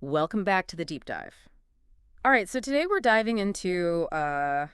Welcome back to the deep dive. All right, so today we're diving into a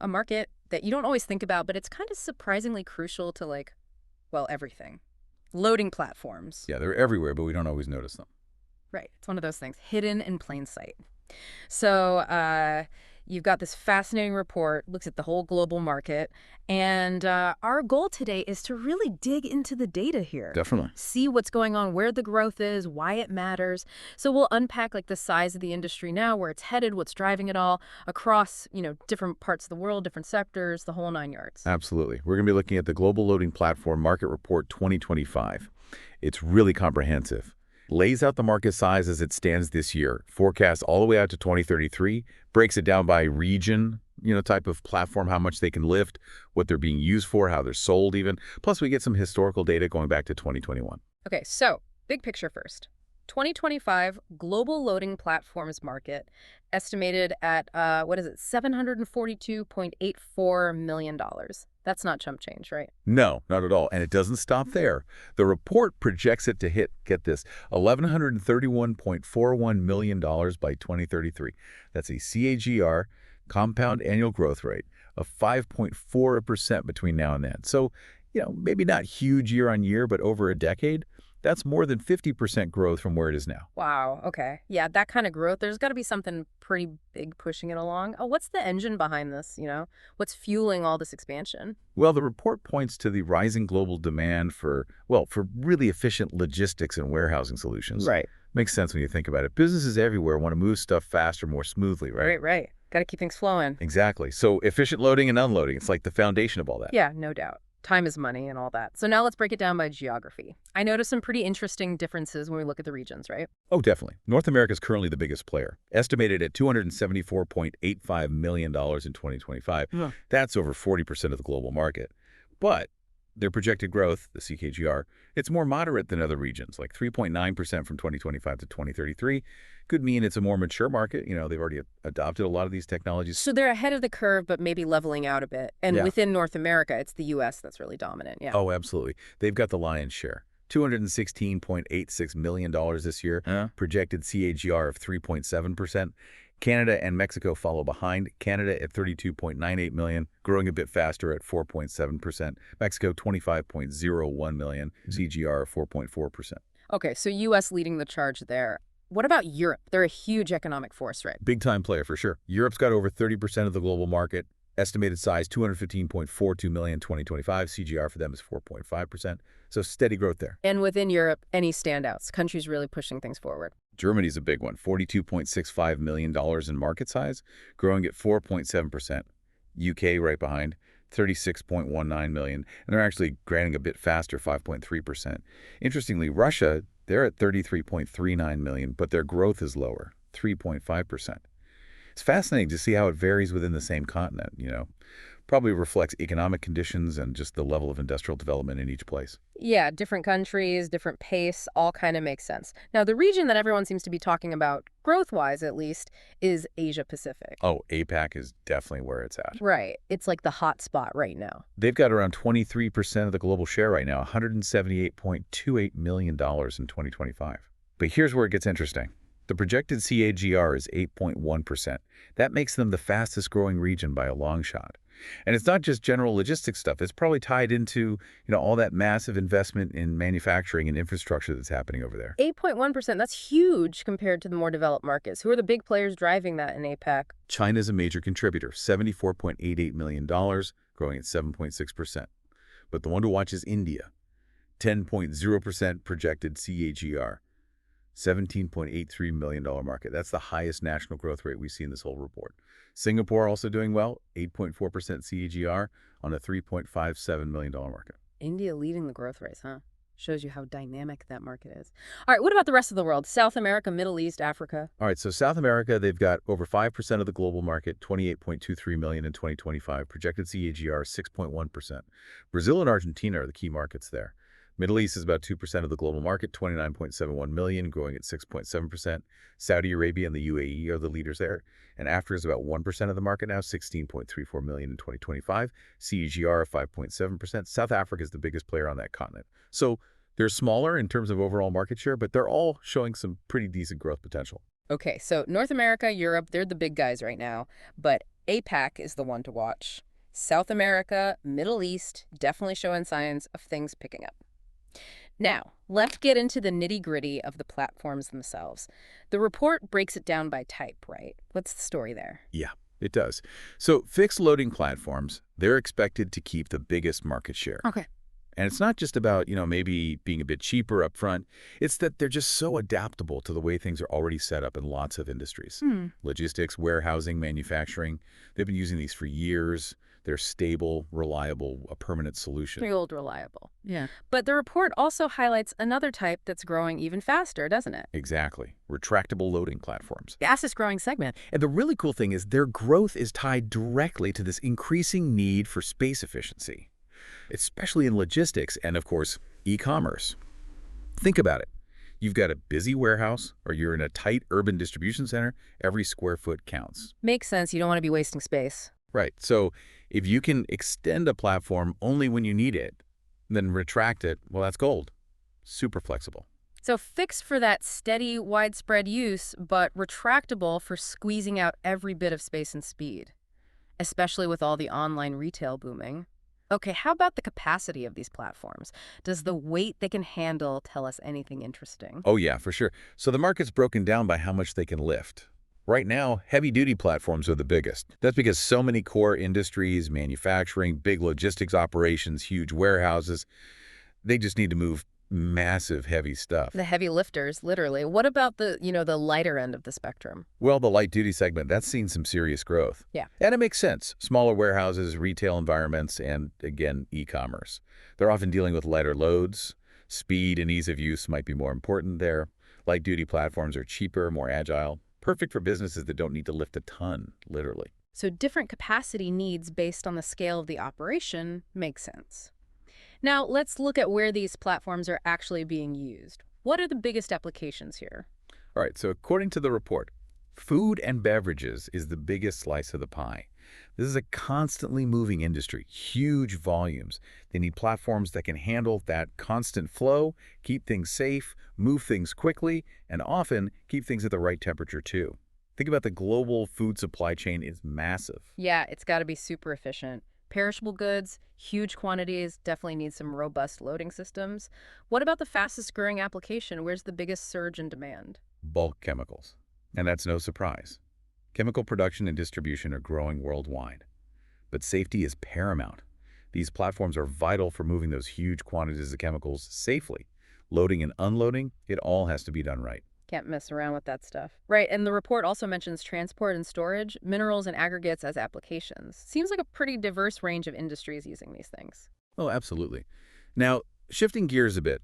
market that you don't always think about, but it's kind of surprisingly crucial to everything. Loading platforms. Yeah, they're everywhere, but we don't always notice them. Right. It's one of those things hidden in plain sight. So you've got this fascinating report, looks at the whole global market, and our goal today is to really dig into the data here, Definitely. see what's going on, where the growth is, why it matters. So we'll unpack the size of the industry now, where it's headed, what's driving it all across, different parts of the world, different sectors, the whole nine yards. Absolutely. We're going to be looking at the Global Loading Platform Market Report 2025. It's really comprehensive. Lays out the market size as it stands this year, forecasts all the way out to 2033, breaks it down by region, type of platform, how much they can lift, what they're being used for, how they're sold even. Plus, we get some historical data going back to 2021. Okay, so big picture first. 2025 global loading platforms market estimated at $742.84 million. That's not chump change, right? No, not at all. And it doesn't stop there. The report projects it to hit, get this, $1,131.41 million by 2033. That's a CAGR, compound annual growth rate, of 5.4% between now and then. So, maybe not huge year on year, but over a decade, that's more than 50% growth from where it is now. Wow, okay. Yeah, that kind of growth, there's got to be something pretty big pushing it along. Oh, what's the engine behind this? What's fueling all this expansion? Well, the report points to the rising global demand for really efficient logistics and warehousing solutions. Right. Makes sense when you think about it. Businesses everywhere want to move stuff faster, more smoothly, right? Right. Got to keep things flowing. Exactly. So efficient loading and unloading, it's like the foundation of all that. Yeah, no doubt. Time is money and all that. So now let's break it down by geography. I noticed some pretty interesting differences when we look at the regions, right? Oh, definitely. North America is currently the biggest player, estimated at $274.85 million in 2025. Yeah. That's over 40% of the global market. But their projected growth, the CAGR, it's more moderate than other regions, like 3.9% from 2025 to 2033. Could mean it's a more mature market. They've already adopted a lot of these technologies. So they're ahead of the curve, but maybe leveling out a bit. And Yeah. within North America, it's the U.S. that's really dominant. Yeah. Oh, absolutely. They've got the lion's share. $216.86 million this year, Yeah. projected CAGR of 3.7%. Canada and Mexico follow behind. Canada at 32.98 million, growing a bit faster at 4.7%. Mexico 25.01 million, CGR of 4.4%. Okay, so U.S. leading the charge there. What about Europe? They're a huge economic force, right? Big time player for sure. Europe's got over 30% of the global market. Estimated size 215.42 million 2025. CGR for them is 4.5%. So steady growth there. And within Europe, any standouts? Countries really pushing things forward. Germany's a big one, $42.65 million in market size, growing at 4.7%. UK right behind, 36.19 million, and they're actually granting a bit faster, 5.3%. Interestingly, Russia, they're at 33.39 million, but their growth is lower, 3.5%. It's fascinating to see how it varies within the same continent. Probably reflects economic conditions and just the level of industrial development in each place. Yeah, different countries, different pace, all kind of makes sense. Now, the region that everyone seems to be talking about, growth-wise at least, is Asia Pacific. Oh, APAC is definitely where it's at. Right. It's like the hot spot right now. They've got around 23% of the global share right now, $178.28 million in 2025. But here's where it gets interesting. The projected CAGR is 8.1%. That makes them the fastest growing region by a long shot. And it's not just general logistics stuff. It's probably tied into, all that massive investment in manufacturing and infrastructure that's happening over there. 8.1%, that's huge compared to the more developed markets. Who are the big players driving that in APAC? China's a major contributor, $74.88 million, growing at 7.6%. But the one to watch is India, 10.0% projected CAGR. $17.83 million market. That's the highest national growth rate we see in this whole report. Singapore also doing well, 8.4% CAGR on a $3.57 million market. India leading the growth rates, huh? Shows you how dynamic that market is. All right, what about the rest of the world? South America, Middle East, Africa? All right, so South America, they've got over 5% of the global market, 28.23 million in 2025, projected CAGR 6.1%. Brazil and Argentina are the key markets there. Middle East is about 2% of the global market, 29.71 million, growing at 6.7%. Saudi Arabia and the UAE are the leaders there. And Africa is about 1% of the market now, 16.34 million in 2025. CAGR of 5.7%. South Africa is the biggest player on that continent. So They're smaller in terms of overall market share, but they're all showing some pretty decent growth potential. Okay, so North America, Europe, they're the big guys right now, but APAC is the one to watch. South America, Middle East, definitely showing signs of things picking up. Now, let's get into the nitty-gritty of the platforms themselves. The report breaks it down by type, right? What's the story there? Yeah, it does. So fixed loading platforms, they're expected to keep the biggest market share. Okay. And it's not just about, maybe being a bit cheaper up front. It's that they're just so adaptable to the way things are already set up in lots of industries. Hmm. Logistics, warehousing, manufacturing, they've been using these for years. They're stable, reliable, a permanent solution. Pretty old reliable. Yeah. But the report also highlights another type that's growing even faster, doesn't it? Exactly. Retractable loading platforms. Fastest growing segment. And the really cool thing is their growth is tied directly to this increasing need for space efficiency, especially in logistics and, of course, e-commerce. Think about it. You've got a busy warehouse or you're in a tight urban distribution center, every square foot counts. Makes sense. You don't want to be wasting space. Right. So if you can extend a platform only when you need it, then retract it, well, that's gold. Super flexible. So fixed for that steady, widespread use, but retractable for squeezing out every bit of space and speed, especially with all the online retail booming. Okay, how about the capacity of these platforms? Does the weight they can handle tell us anything interesting? Oh, yeah, for sure. So the market's broken down by how much they can lift. Right now, heavy-duty platforms are the biggest. That's because so many core industries, manufacturing, big logistics operations, huge warehouses, they just need to move massive, heavy stuff. The heavy lifters, literally. What about the lighter end of the spectrum? Well, the light-duty segment, that's seen some serious growth. Yeah. And it makes sense. Smaller warehouses, retail environments, and, again, e-commerce. They're often dealing with lighter loads. Speed and ease of use might be more important there. Light-duty platforms are cheaper, more agile. Perfect for businesses that don't need to lift a ton, literally. So different capacity needs based on the scale of the operation makes sense. Now, let's look at where these platforms are actually being used. What are the biggest applications here? All right, so according to the report, food and beverages is the biggest slice of the pie. This is a constantly moving industry, huge volumes. They need platforms that can handle that constant flow, keep things safe, move things quickly, and often keep things at the right temperature too. Think about the global food supply chain is massive. Yeah, it's got to be super efficient. Perishable goods, huge quantities, definitely need some robust loading systems. What about the fastest growing application? Where's the biggest surge in demand? Bulk chemicals. And that's no surprise. Chemical production and distribution are growing worldwide. But safety is paramount. These platforms are vital for moving those huge quantities of chemicals safely. Loading and unloading, it all has to be done right. Can't mess around with that stuff. Right, and the report also mentions transport and storage, minerals and aggregates as applications. Seems like a pretty diverse range of industries using these things. Oh, absolutely. Now, shifting gears a bit,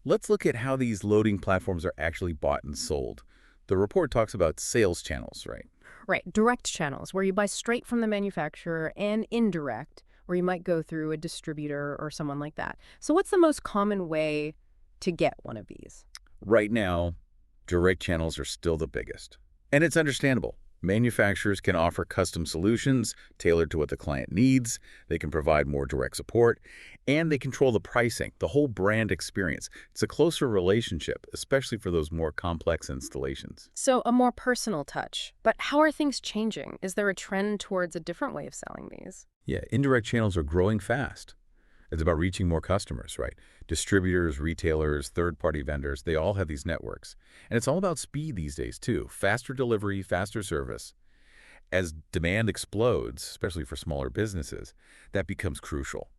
let's look at how these loading platforms are actually bought and sold. The report talks about sales channels, right? Right, direct channels, where you buy straight from the manufacturer, and indirect, where you might go through a distributor or someone like that. So what's the most common way to get one of these? Right now, direct channels are still the biggest. And it's understandable. Manufacturers can offer custom solutions tailored to what the client needs. They can provide more direct support, and they control the pricing, the whole brand experience. It's a closer relationship, especially for those more complex installations. So a more personal touch. But how are things changing? Is there a trend towards a different way of selling these? Yeah, indirect channels are growing fast. It's about reaching more customers, right? Distributors, retailers, third-party vendors, they all have these networks. And it's all about speed these days, too. Faster delivery, faster service. As demand explodes, especially for smaller businesses, that becomes crucial.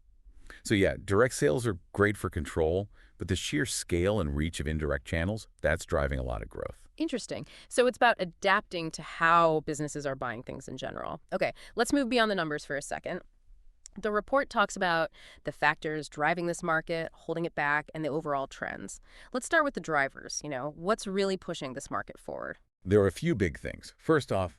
So yeah, direct sales are great for control, but the sheer scale and reach of indirect channels, that's driving a lot of growth. Interesting. So it's about adapting to how businesses are buying things in general. Okay, let's move beyond the numbers for a second. The report talks about the factors driving this market, holding it back, and the overall trends. Let's start with the drivers. What's really pushing this market forward? There are a few big things. First off,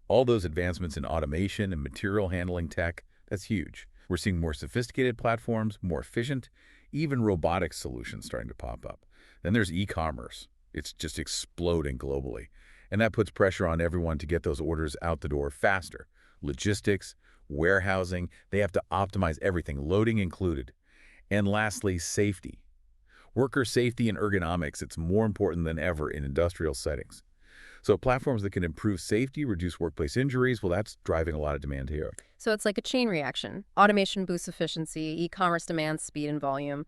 all those advancements in automation and material handling tech, that's huge. We're seeing more sophisticated platforms, more efficient, even robotic solutions starting to pop up. Then there's e-commerce. It's just exploding globally. And that puts pressure on everyone to get those orders out the door faster. Logistics, warehousing, they have to optimize everything, loading included. And lastly, safety. Worker safety and ergonomics, it's more important than ever in industrial settings. So platforms that can improve safety, reduce workplace injuries, well, that's driving a lot of demand here. So it's like a chain reaction. Automation boosts efficiency, e-commerce demands speed and volume,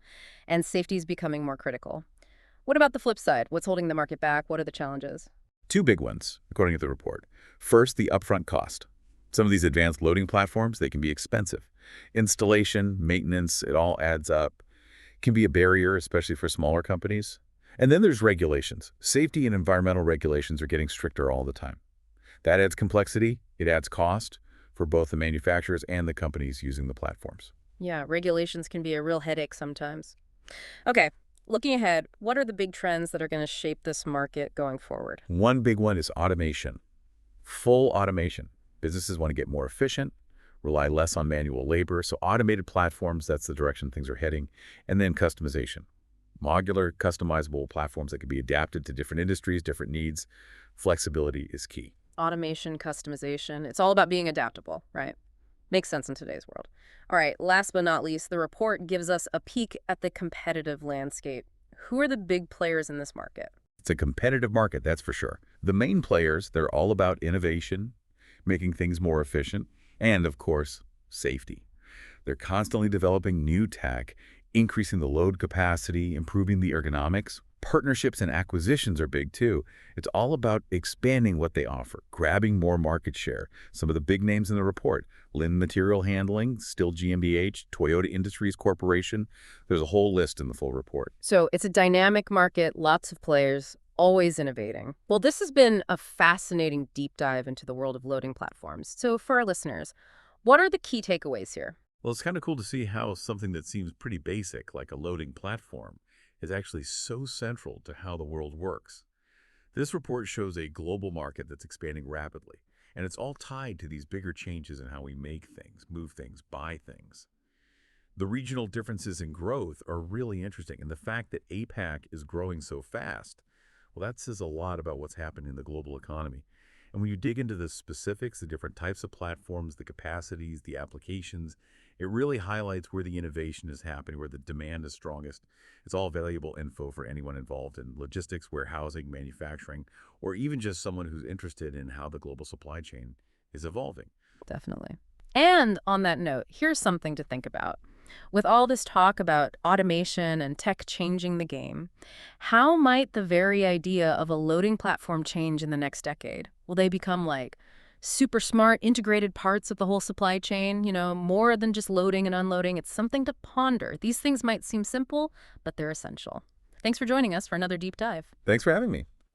and safety is becoming more critical. What about the flip side? What's holding the market back? What are the challenges? Two big ones, according to the report. First, the upfront cost. Some of these advanced loading platforms, they can be expensive. Installation, maintenance, it all adds up. Can be a barrier, especially for smaller companies. And then there's regulations. Safety and environmental regulations are getting stricter all the time. That adds complexity, it adds cost for both the manufacturers and the companies using the platforms. Yeah, regulations can be a real headache sometimes. Okay, looking ahead, what are the big trends that are going to shape this market going forward? One big one is automation. Full automation. Businesses want to get more efficient, rely less on manual labor, so automated platforms, that's the direction things are heading. And then customization. Modular, customizable platforms that can be adapted to different industries, different needs. Flexibility is key. Automation, customization, it's all about being adaptable, right? Makes sense in today's world. All right, last but not least, the report gives us a peek at the competitive landscape. Who are the big players in this market? It's a competitive market, that's for sure. The main players, they're all about innovation, making things more efficient, and, of course, safety. They're constantly developing new tech, increasing the load capacity, improving the ergonomics. Partnerships and acquisitions are big, too. It's all about expanding what they offer, grabbing more market share. Some of the big names in the report: Lin Material Handling, Still GmbH, Toyota Industries Corporation. There's a whole list in the full report. So it's a dynamic market, lots of players, always innovating. Well, this has been a fascinating deep dive into the world of loading platforms. So for our listeners, what are the key takeaways here? Well, it's kind of cool to see how something that seems pretty basic, like a loading platform, is actually so central to how the world works. This report shows a global market that's expanding rapidly, and it's all tied to these bigger changes in how we make things, move things, buy things. The regional differences in growth are really interesting, and the fact that APAC is growing so fast, well, that says a lot about what's happening in the global economy. And when you dig into the specifics, the different types of platforms, the capacities, the applications, it really highlights where the innovation is happening, where the demand is strongest. It's all valuable info for anyone involved in logistics, warehousing, manufacturing, or even just someone who's interested in how the global supply chain is evolving. Definitely. And on that note, here's something to think about. With all this talk about automation and tech changing the game, how might the very idea of a loading platform change in the next decade? Will they become like super smart, integrated parts of the whole supply chain, more than just loading and unloading? It's something to ponder. These things might seem simple, but they're essential. Thanks for joining us for another deep dive. Thanks for having me.